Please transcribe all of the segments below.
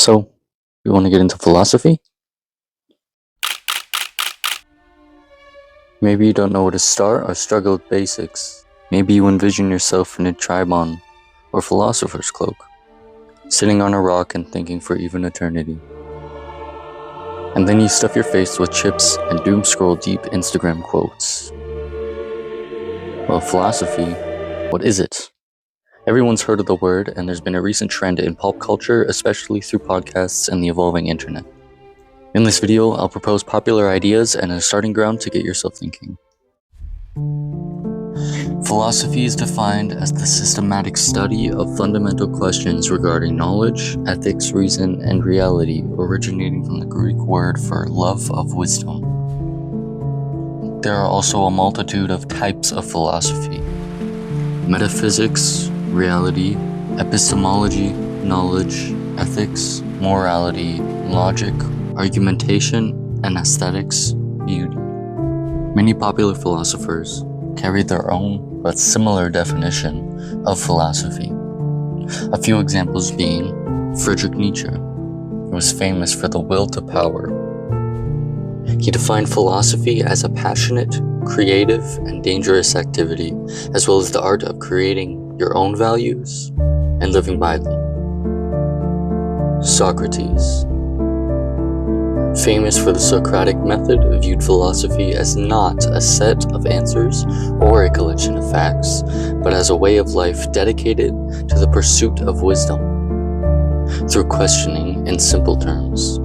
So, you want to get into philosophy? Maybe you don't know where to start or struggle with basics. Maybe you envision yourself in a tribon or philosopher's cloak, sitting on a rock and thinking for even eternity. And then you stuff your face with chips and doom scroll deep Instagram quotes. Well, philosophy, what is it? Everyone's heard of the word, and there's been a recent trend in pop culture, especially through podcasts and the evolving internet. In this video, I'll propose popular ideas and a starting ground to get yourself thinking. Philosophy is defined as the systematic study of fundamental questions regarding knowledge, ethics, reason, and reality, originating from the Greek word for love of wisdom. There are also a multitude of types of philosophy: metaphysics, reality, epistemology, knowledge, ethics, morality, logic, argumentation, and aesthetics, beauty. Many popular philosophers carry their own but similar definition of philosophy. A few examples being Friedrich Nietzsche, who was famous for the will to power. He defined philosophy as a passionate, creative, and dangerous activity, as well as the art of creating your own values and living by them. Socrates, famous for the Socratic method, viewed philosophy as not a set of answers or a collection of facts, but as a way of life dedicated to the pursuit of wisdom through questioning in simple terms.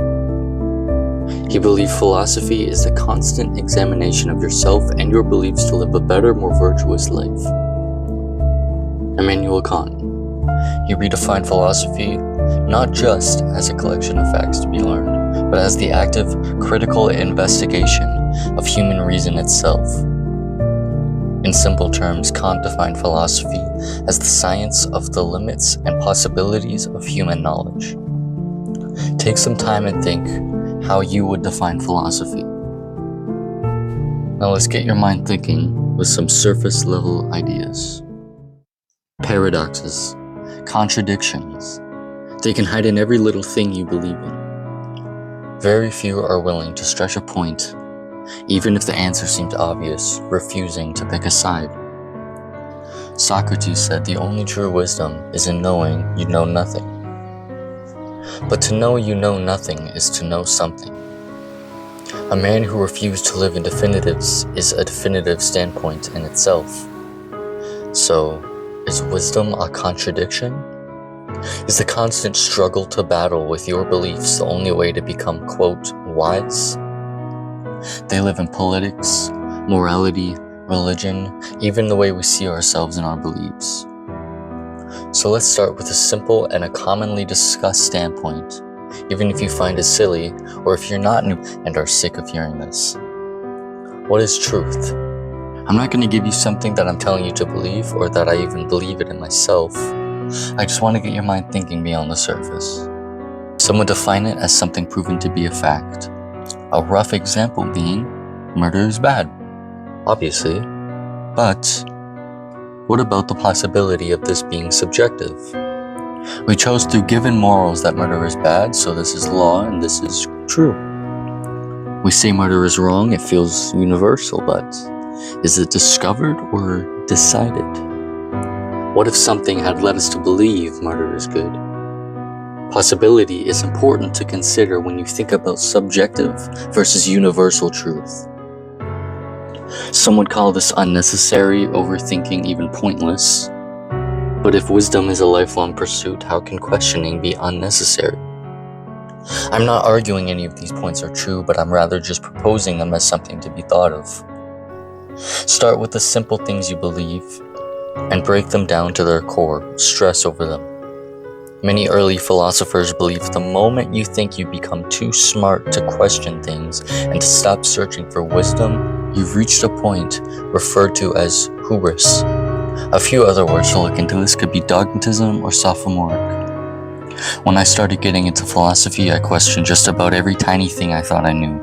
He believed philosophy is the constant examination of yourself and your beliefs to live a better, more virtuous life. Immanuel Kant, he redefined philosophy not just as a collection of facts to be learned, but as the active, critical investigation of human reason itself. In simple terms, Kant defined philosophy as the science of the limits and possibilities of human knowledge. Take some time and think how you would define philosophy. Now let's get your mind thinking with some surface level ideas. Paradoxes, contradictions. They can hide in every little thing you believe in. Very few are willing to stretch a point, even if the answer seemed obvious, refusing to pick a side. Socrates said the only true wisdom is in knowing you know nothing. But to know you know nothing is to know something. A man who refused to live in definitives is a definitive standpoint in itself. So, is wisdom a contradiction? Is the constant struggle to battle with your beliefs the only way to become, quote, wise? They live in politics, morality, religion, even the way we see ourselves and our beliefs. So let's start with a simple and a commonly discussed standpoint, even if you find it silly or if you're not new and are sick of hearing this. What is truth? I'm not going to give you something that I'm telling you to believe or that I even believe it in myself. I just want to get your mind thinking beyond the surface. Some would define it as something proven to be a fact. A rough example being, murder is bad, obviously. But what about the possibility of this being subjective? We chose through given morals that murder is bad, so this is law and this is true. We say murder is wrong, it feels universal, but is it discovered or decided? What if something had led us to believe murder is good? Possibility is important to consider when you think about subjective versus universal truth. Some would call this unnecessary, overthinking, even pointless. But if wisdom is a lifelong pursuit, how can questioning be unnecessary? I'm not arguing any of these points are true, but I'm rather just proposing them as something to be thought of. Start with the simple things you believe and break them down to their core, stress over them. Many early philosophers believed the moment you think you become too smart to question things and to stop searching for wisdom, you've reached a point referred to as hubris. A few other words to look into this could be dogmatism or sophomoric. When I started getting into philosophy, I questioned just about every tiny thing I thought I knew.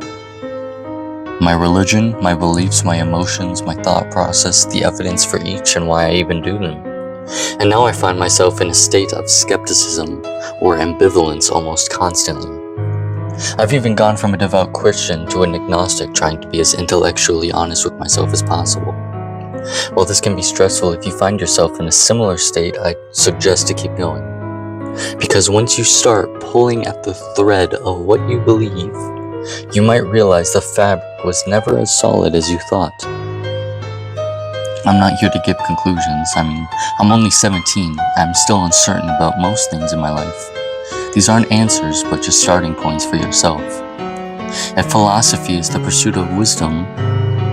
My religion, my beliefs, my emotions, my thought process, the evidence for each and why I even do them. And now I find myself in a state of skepticism, or ambivalence almost constantly. I've even gone from a devout Christian to an agnostic, trying to be as intellectually honest with myself as possible. While this can be stressful, if you find yourself in a similar state, I suggest to keep going. Because once you start pulling at the thread of what you believe, you might realize the fabric was never as solid as you thought. I'm not here to give conclusions. I'm only 17. I'm still uncertain about most things in my life. These aren't answers, but just starting points for yourself. If philosophy is the pursuit of wisdom,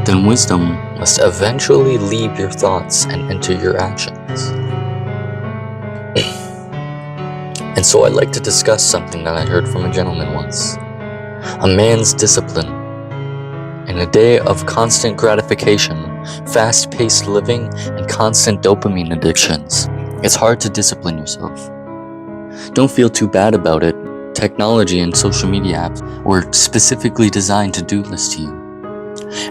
then wisdom must eventually leave your thoughts and enter your actions. And so I'd like to discuss something that I heard from a gentleman once. A man's discipline. In a day of constant gratification, fast-paced living, and constant dopamine addictions, it's hard to discipline yourself. Don't feel too bad about it. Technology and social media apps were specifically designed to do this to you.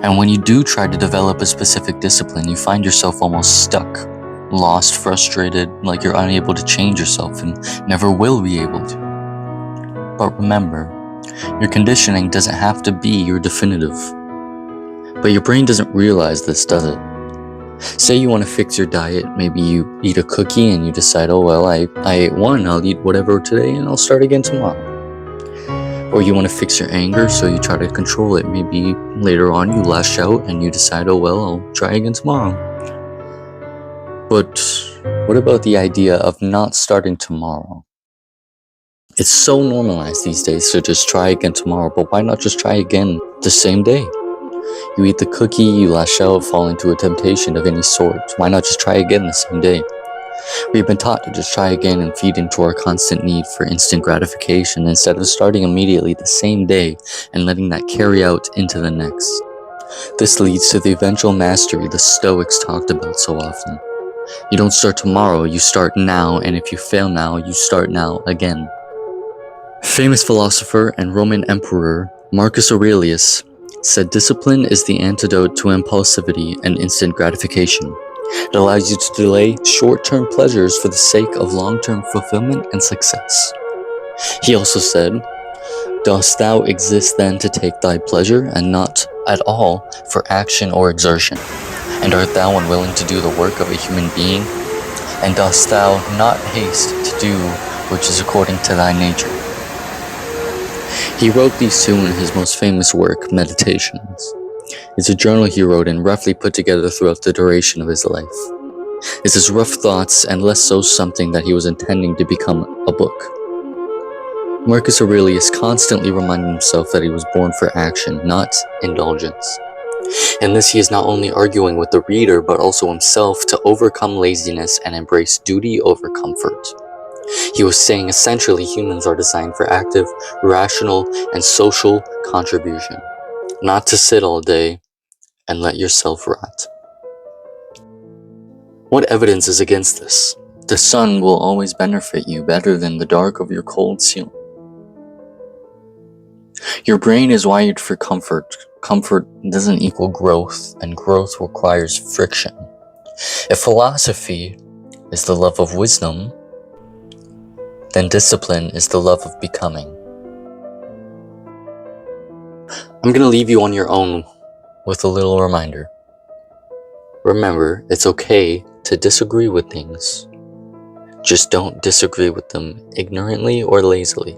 And when you do try to develop a specific discipline, you find yourself almost stuck, lost, frustrated, like you're unable to change yourself and never will be able to. But remember, your conditioning doesn't have to be your definitive. But your brain doesn't realize this, does it? Say you want to fix your diet. Maybe you eat a cookie and you decide, oh well, I ate one, I'll eat whatever today and I'll start again tomorrow. Or you want to fix your anger, so you try to control it. Maybe later on you lash out and you decide, oh well, I'll try again tomorrow. But what about the idea of not starting tomorrow? It's so normalized these days to just try again tomorrow, but why not just try again the same day? You eat the cookie, you lash out, fall into a temptation of any sort. Why not just try again the same day? We've been taught to just try again and feed into our constant need for instant gratification instead of starting immediately the same day and letting that carry out into the next. This leads to the eventual mastery the Stoics talked about so often. You don't start tomorrow, you start now, and if you fail now, you start now again. Famous philosopher and Roman emperor Marcus Aurelius said discipline is the antidote to impulsivity and instant gratification. It allows you to delay short-term pleasures for the sake of long-term fulfillment and success. He also said, "Dost thou exist then to take thy pleasure, and not at all for action or exertion? And art thou unwilling to do the work of a human being? And dost thou not haste to do which is according to thy nature?" He wrote these two in his most famous work, Meditations. It's a journal he wrote and roughly put together throughout the duration of his life. It's his rough thoughts and less so something that he was intending to become a book. Marcus Aurelius constantly reminded himself that he was born for action, not indulgence. In this, he is not only arguing with the reader, but also himself to overcome laziness and embrace duty over comfort. He was saying essentially humans are designed for active, rational, and social contribution, not to sit all day and let yourself rot. What evidence is against this? The sun will always benefit you better than the dark of your cold ceiling. Your brain is wired for comfort. Comfort doesn't equal growth, and growth requires friction. If philosophy is the love of wisdom, then discipline is the love of becoming. I'm going to leave you on your own with a little reminder. Remember, it's okay to disagree with things. Just don't disagree with them ignorantly or lazily.